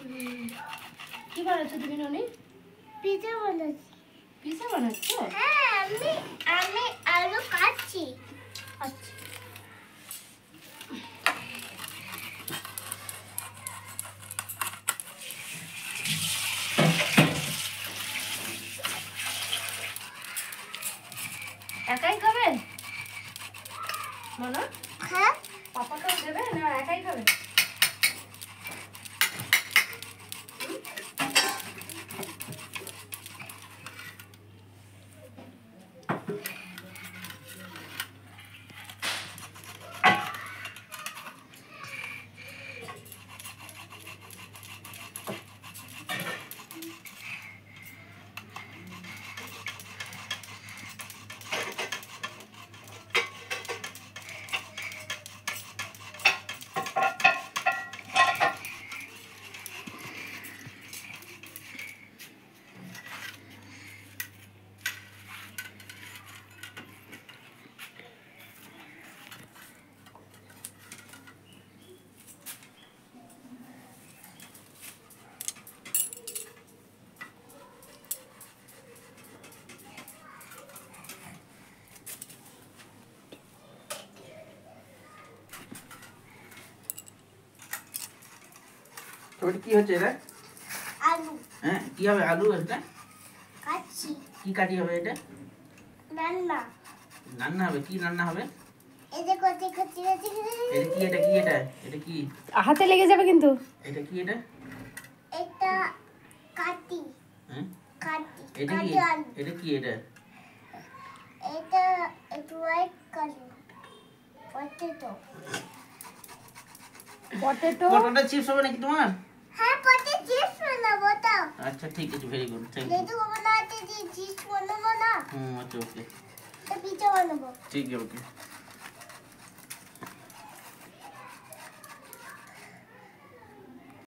কি বানাচ্ছো তুমি ননি? পিঠা বানাচ্ছি। পিঠা বানাচ্ছো? হ্যাঁ, আমি আলু কাটছি। আচ্ছা। একাই খাবে মনা? হ্যাঁ, পাপাকেও দেবে না একাই খাবে? ওটা কি হচ্ছে এটা? আলু হ্যাঁ, কি হবে আলু এটা? কাটছি। কি কাটি হবে এটা? রান্না। রান্না হবে? কি রান্না হবে? এই যে কচি কচি কচি। এটা কি এটা কি এটা? এটা কি? হাতে লেগে যাবে কিন্তু। এটা কি এটা? এটা কাটি। হ্যাঁ? কাটি। এটা কি? কাটি আলু। এটা কি এটা? এটা একটু white colour. Potato. Potato. Potato chips হবে নাকি তোমার? হ্যাঁ, পটেটো চিপস বানাবো তো। আচ্ছা ঠিক আছে, ভেরি গুড, থ্যাংক ইউ। লেটু বানাতে চিপস বানাবো না। আচ্ছা ওকে, তো পিঠা বানাবো। ঠিক আছে ওকে।